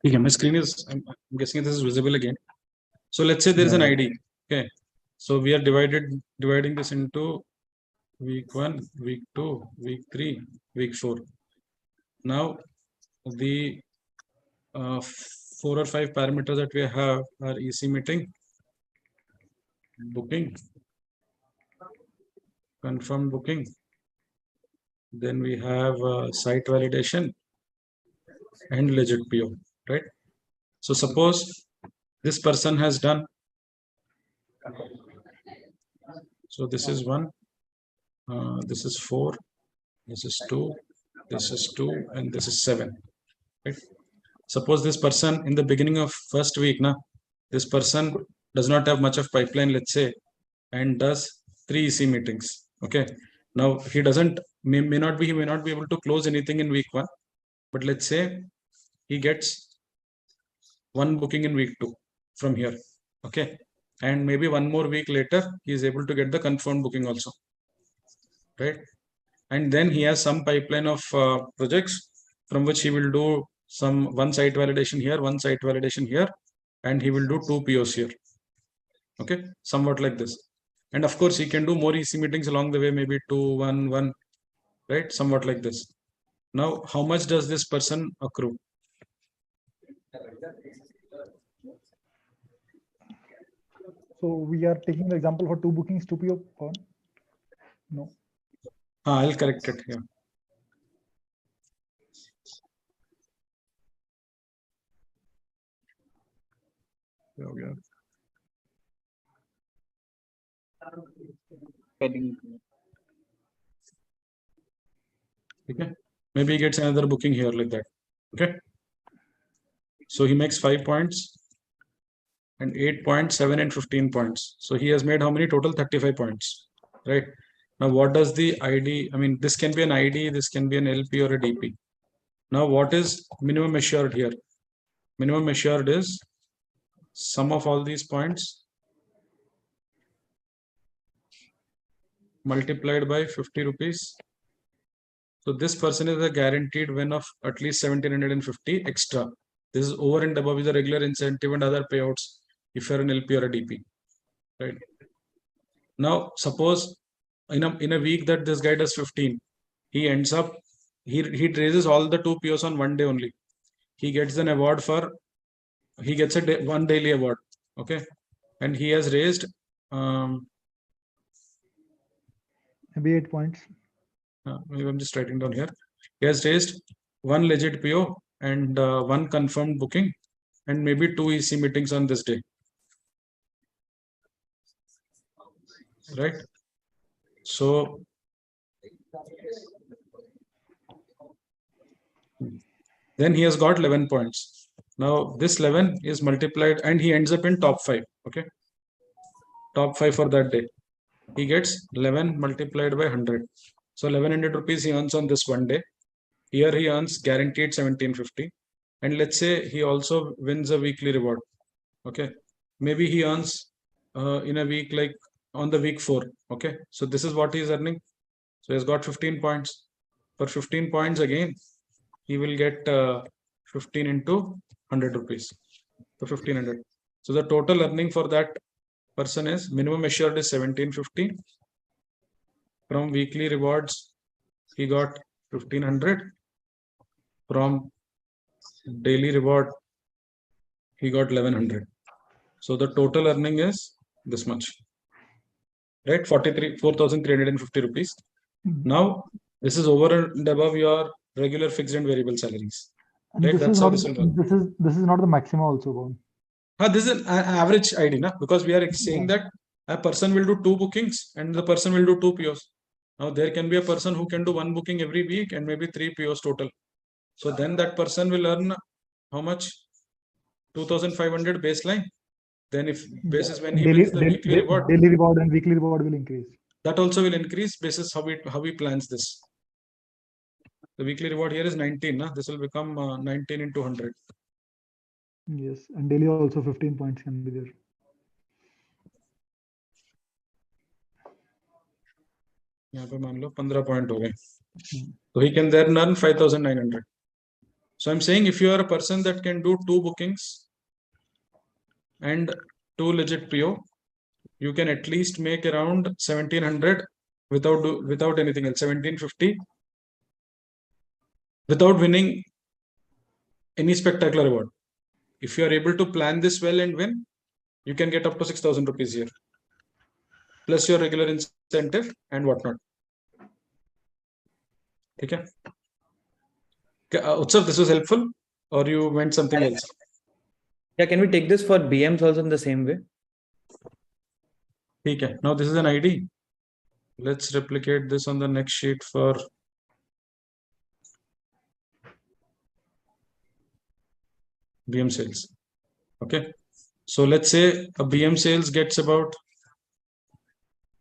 Okay, my screen is, I'm guessing this is visible again. So let's say there is an ID. Okay. So we are dividing this into week 1, week 2, week 3, week 4. Now the 4 or 5 parameters that we have are EC meeting, booking, confirmed booking. Then we have site validation and legit PO, right? So suppose this person has done. So this is 1, this is 4, this is 2, this is 2, and this is 7. Right? Suppose this person in the beginning of first week, this person does not have much of pipeline, let's say, and does 3 EC meetings. Okay. Now he may not be able to close anything in week 1, but let's say he gets 1 booking in week 2 from here. Okay. And maybe 1 more week later, he is able to get the confirmed booking also. Right. And then he has some pipeline of projects from which he will do one site validation here, one site validation here, and he will do 2 POs here. Okay, somewhat like this. And of course, he can do more EC meetings along the way, maybe 2, 1, 1, right? Somewhat like this. Now, how much does this person accrue? So we are taking the example for 2 bookings, 2 PO. No. I'll correct it here. Yeah. Okay. Maybe he gets another booking here like that. Okay. So he makes 5 points and 8 points, 7 and 15 points. So he has made how many total? 35 points, right? Now, what does the ID? I mean, this can be an ID, this can be an LP or a DP. Now, what is minimum assured here? Minimum assured is sum of all these points multiplied by 50 rupees. So this person is a guaranteed win of at least 1750 extra. This is over and above the regular incentive and other payouts if you're an LP or a DP, right? Now, suppose in a week that this guy does 15, he ends up he raises all the 2 POs on one day only. He gets an award for he gets a one daily award. Okay, and he has raised Maybe 8 points. maybe I'm just writing down here. He has raised one legit PO and one confirmed booking and maybe 2 EC meetings on this day. Right? So then he has got 11 points. Now this 11 is multiplied and he ends up in top 5. Okay. Top 5 for that day. He gets 11 multiplied by 100. So 1100 rupees he earns on this one day. Here he earns guaranteed 1750. And let's say he also wins a weekly reward. Okay. Maybe he earns in a week, like on the week 4. Okay. So this is what he is earning. So he's got 15 points. For 15 points again, he will get 15 into 100 rupees. So 1500. So the total earning for that person is minimum assured is 1750. From weekly rewards, he got 1500. From daily reward, he got 1100. So the total earning is this much, right? 4,350 rupees. Now this is over and above your regular fixed and variable salaries. And Right, this that's is how not this will work. this is not the maximum also, Pawan. This is an average ID, na? Because we are saying that a person will do 2 bookings and the person will do 2 POs. Now there can be a person who can do 1 booking every week and maybe 3 POs total. So then that person will earn how much? 2,500 baseline. Then if basis when he wins the weekly reward, daily reward and weekly reward will increase. that also will increase basis how he plans this. The weekly reward here is 19. Na? This will become 19 into 100. Yes, and daily also 15 points can be there. यहाँ पे मान लो 15 point हो गए. So he can then earn 5,900. So I'm saying if you are a person that can do 2 bookings and 2 legit PO, you can at least make around 1,700 without anything else. 1,750 without winning any spectacular award. If you are able to plan this well and win, you can get up to 6,000 rupees here, plus your regular incentive and whatnot. Okay. Utsav, this was helpful, or you meant something else? Yeah, can we take this for BMs also in the same way? Okay. Now this is an ID. Let's replicate this on the next sheet for BM sales. Okay. So let's say a BM sales gets about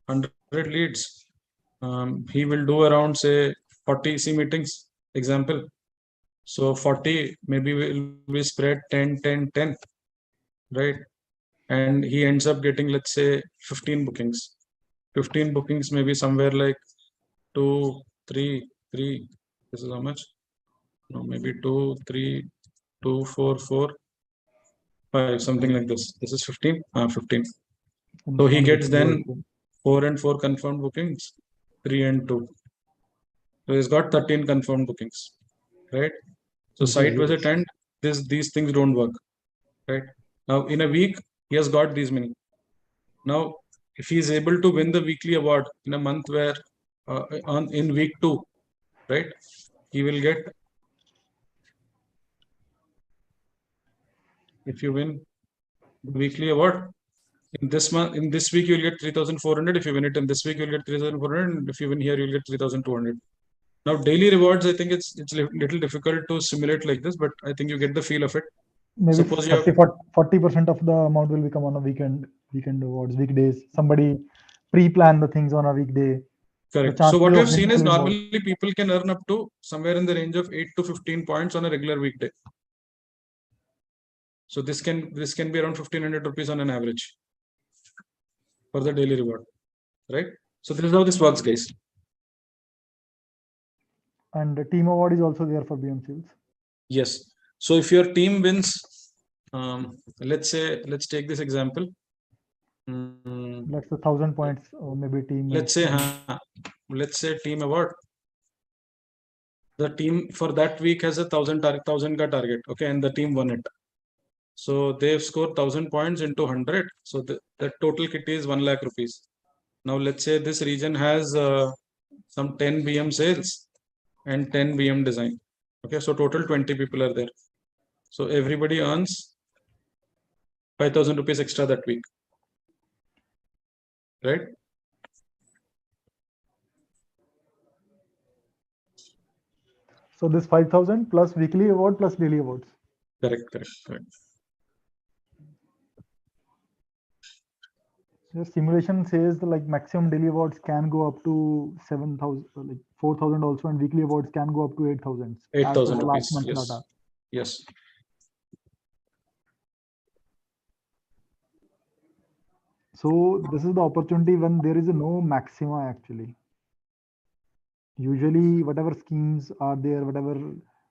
100 leads. He will do around say 40 C meetings, example. So 40 maybe will be spread 10, 10, 10, right? And he ends up getting, let's say, 15 bookings. 15 bookings, maybe somewhere like 2, 3, 3. This is how much? No, maybe 2, 3, 2, 4, 4, 5, something like this. This is 15. 15. So he gets then 4 and 4 confirmed bookings, 3 and 2. So he's got 13 confirmed bookings, right? So site visit and these things don't work, right? Now in a week, he has got these many. Now, if he is able to win the weekly award in a month where in week 2, right, he will get, if you win the weekly award in this month, in this week, you'll get 3,400. If you win it in this week, you'll get 3,400. And if you win here, you'll get 3,200. Now, daily rewards, I think it's a little difficult to simulate like this, but I think you get the feel of it. Maybe Suppose you have 40% of the amount will become on a weekend awards, weekdays. Somebody pre-plan the things on a weekday. correct. So what we have seen is normally people can earn up to somewhere in the range of 8 to 15 points on a regular weekday. So this can be around 1,500 rupees on an average for the daily reward, right? So this is how this works, guys. And the team award is also there for BM sales. Yes. So if your team wins, let's take this example. Mm, Let's say 1,000 points or maybe team. let's say team award. The team for that week has a 1,000 ka target. Okay, and the team won it. So they've scored 1,000 points into 100. So the total kitty is 1 lakh rupees. Now let's say this region has some 10 BM sales and 10 BM design. Okay, so total 20 people are there. So everybody earns 5,000 rupees extra that week. Right? So this 5,000 plus weekly award plus daily awards. Correct. The simulation says the like maximum daily awards can go up to 7,000, like 4,000 also, and weekly awards can go up to 8,000. 8,000 last rupees. month's Yes. data. Yes. So this is the opportunity when there is no maxima actually. Usually whatever schemes are there, whatever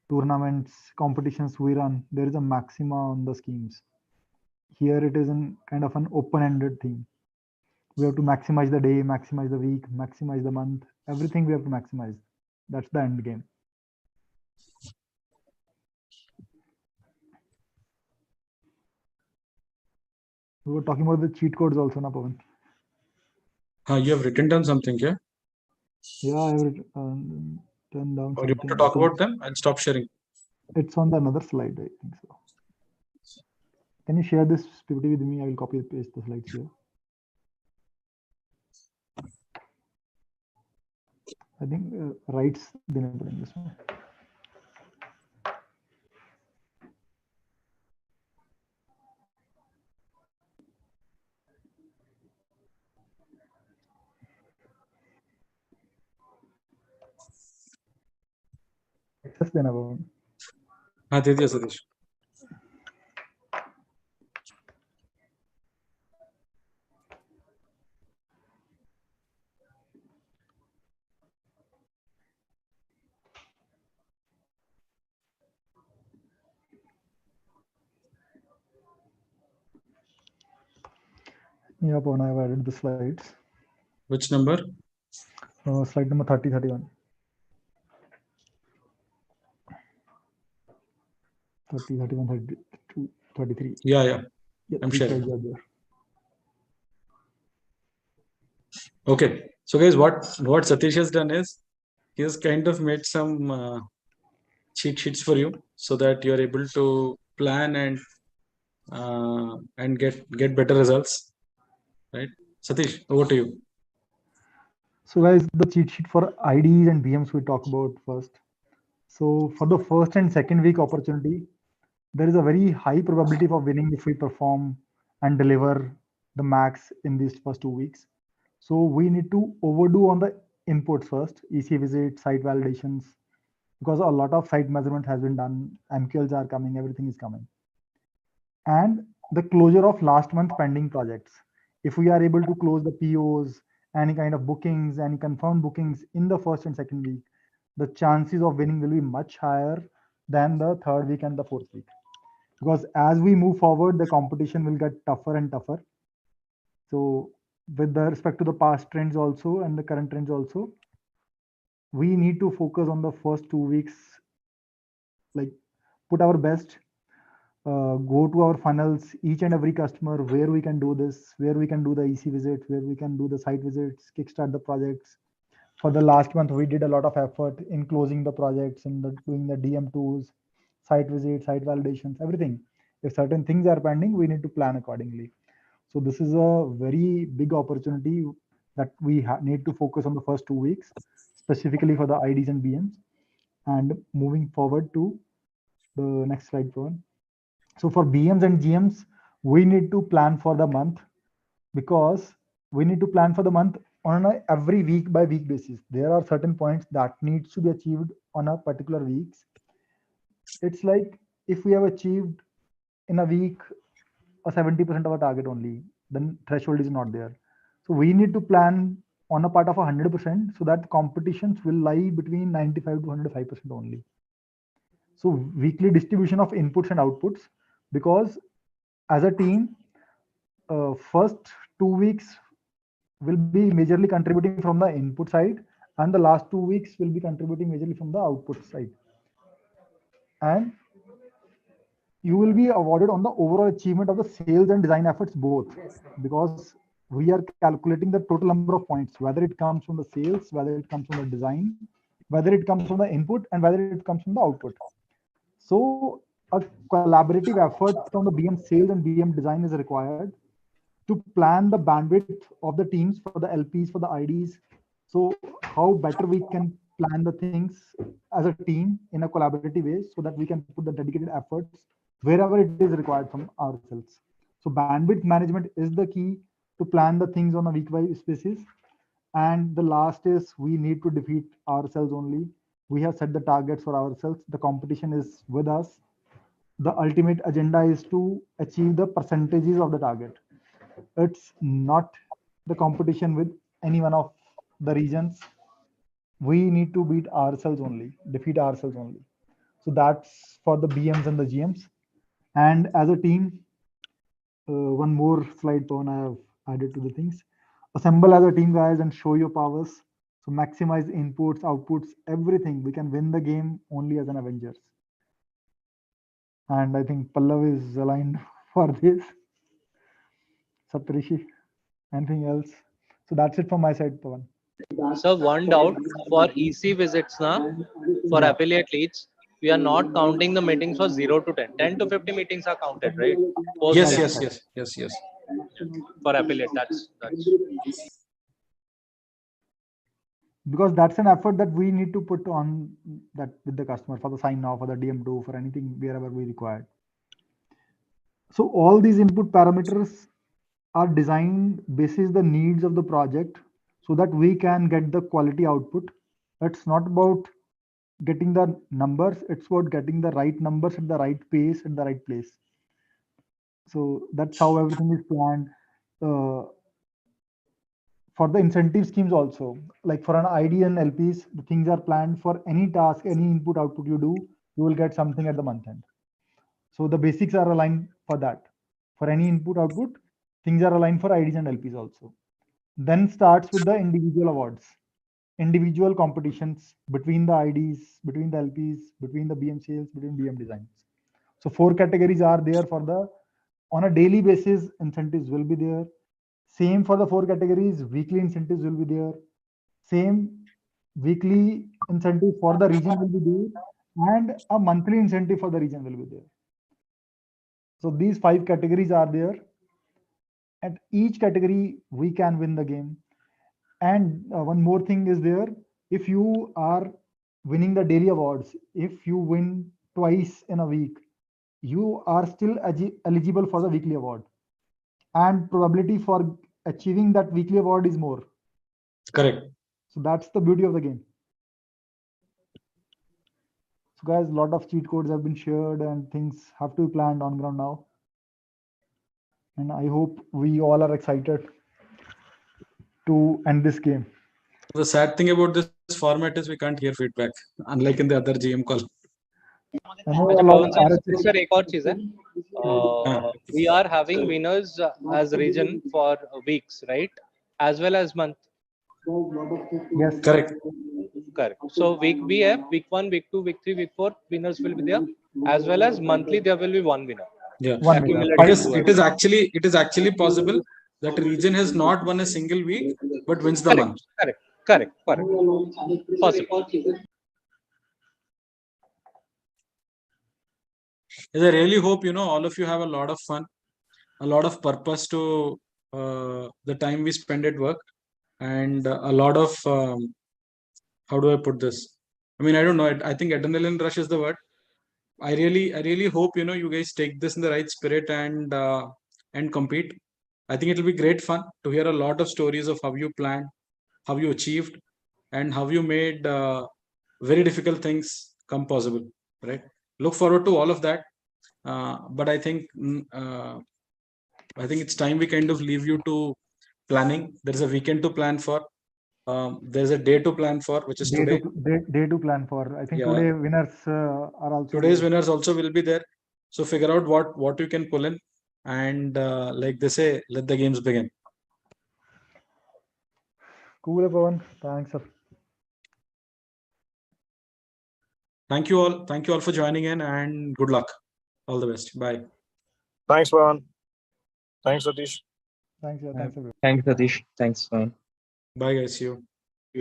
tournaments, competitions we run, there is a maxima on the schemes. Here it is in kind of an open-ended thing. We have to maximize the day, maximize the week, maximize the month, everything we have to maximize. That's the end game. We were talking about the cheat codes also, na Pawan? You have written down something, yeah? Yeah, I have turned down Or you want to something. talk about them? I'll stop sharing. It's on the another slide, I think so. Can you share this PPT with me? I will copy and paste the slides here. I think rights देने पड़ेंगे इसमें. Access देना पड़ेगा. हाँ दे दिया Satish. Yeah, Pawan, I have added the slides. Which number? Slide number 30, 31. 30, 31, 32, 33. Yeah. Yeah, I'm three sharing. slides are there. Okay. So guys, what Satish has done is he has kind of made some cheat sheets for you so that you are able to plan and get better results. Right? Satish, over to you. So guys, the cheat sheet for IDs and BMs we talk about first. So for the first and second week opportunity, there is a very high probability of winning if we perform and deliver the max in these first 2 weeks. So we need to overdo on the inputs first, EC visit, site validations, because a lot of site measurement has been done, MQLs are coming, everything is coming. And the closure of last month pending projects. If we are able to close the POs, any kind of bookings, any confirmed bookings in the first and second week, the chances of winning will be much higher than the third week and the fourth week. Because as we move forward, the competition will get tougher and tougher. So with the respect to the past trends also and the current trends also, we need to focus on the first 2 weeks, like put our best, go to our funnels, each and every customer, where we can do this, where we can do the EC visits, where we can do the site visits, kickstart the projects. For the last month, we did a lot of effort in closing the projects and doing the DM tools, site visits, site validations, everything. If certain things are pending, we need to plan accordingly. So this is a very big opportunity that we need to focus on the first 2 weeks, specifically for the IDs and BMs. And moving forward to the next slide, Pawan. So for BMs and GMs, we need to plan for the month, because we need to plan for the month on a every week by week basis. There are certain points that needs to be achieved on a particular weeks. It's like if we have achieved in a week a 70% of our target only, then threshold is not there. So we need to plan on a part of 100% so that competitions will lie between 95 to 105% only. So weekly distribution of inputs and outputs, because as a team, first 2 weeks will be majorly contributing from the input side, and the last 2 weeks will be contributing majorly from the output side. And you will be awarded on the overall achievement of the sales and design efforts both, because we are calculating the total number of points, whether it comes from the sales, whether it comes from the design, whether it comes from the input, and whether it comes from the output. So a collaborative effort from the BM sales and BM design is required to plan the bandwidth of the teams for the LPs, for the IDs. So how better we can plan the things as a team in a collaborative way, so that we can put the dedicated efforts wherever it is required from ourselves. So bandwidth management is the key to plan the things on a week-wise basis. And the last is we need to defeat ourselves only. We have set the targets for ourselves. The competition is with us. The ultimate agenda is to achieve the percentages of the target. It's not the competition with any one of the regions. We need to beat ourselves only, defeat ourselves only. So that's for the BMs and the GMs. And as a team, one more slide, Pawan, I have added to the things. Assemble as a team, guys, and show your powers. So maximize inputs, outputs, everything. We can win the game only as an Avengers. And I think Pallav is aligned for this. Saptarishi, anything else? So that's it from my side, Pawan. So one doubt for EC visits now, for affiliate leads, we are not counting the meetings for 0 to 10. 10 to 50 meetings are counted, right? Post Yes, this. yes. For affiliate, that's Because that's an effort that we need to put on that with the customer for the sign off, for the DM2, for anything wherever we require. So all these input parameters are designed basis the needs of the project, so that we can get the quality output. It's not about getting the numbers, it's about getting the right numbers at the right pace, at the right place. So that's how everything is planned. For the incentive schemes also, like for an ID and LPs, the things are planned for any task, any input output you do, you will get something at the month end. So the basics are aligned for that. For any input output, things are aligned for IDs and LPs also. Then starts with the individual awards, individual competitions between the IDs, between the LPs, between the BM sales, between BM designs. So 4 categories are there for the, on a daily basis, incentives will be there. Same for the 4 categories, weekly incentives will be there. Same weekly incentive for the region will be there, and a monthly incentive for the region will be there. So these 5 categories are there. At each category, we can win the game. And one more thing is there. If you are winning the daily awards, if you win twice in a week, you are still eligible for the weekly award. And probability for achieving that weekly award is more. Correct. So that's the beauty of the game. So guys, a lot of cheat codes have been shared and things have to be planned on ground now. And I hope we all are excited to end this game. The sad thing about this format is we can't hear feedback, unlike in the other GM call. I know a lot of RHS sir एक और चीज है, we are having winners as region for weeks, right, as well as month. Yes. Correct. So week B, week 1, week 2, week 3, week 4 winners will be there, as well as monthly there will be one winner. Yeah. One winner. Accumulated It is actually possible that region has not won a single week but wins the month. Correct. Possible. Yes, I really hope all of you have a lot of fun, a lot of purpose to the time we spend at work, and a lot of how do I put this? I mean, I don't know. I think adrenaline rush is the word. I really hope you guys take this in the right spirit and compete. I think it'll be great fun to hear a lot of stories of how you planned, how you achieved, and how you made very difficult things come possible. Right. Look forward to all of that. But I think it's time we kind of leave you to planning. There's a weekend to plan for. There's a day to plan for, which is today. Day to plan for. I think Yeah. today winners are also. Today's there. winners also will be there. So figure out what you can pull in, and like they say, let the games begin. Cool, Pawan. Thanks, sir. Thank you all. Thank you all for joining in, and good luck. All the best. Bye. Thanks, Pawan. Thanks, Satish. Thanks, yeah, thanks, everyone. Thanks, Satish. Thanks. Bye, guys. See you.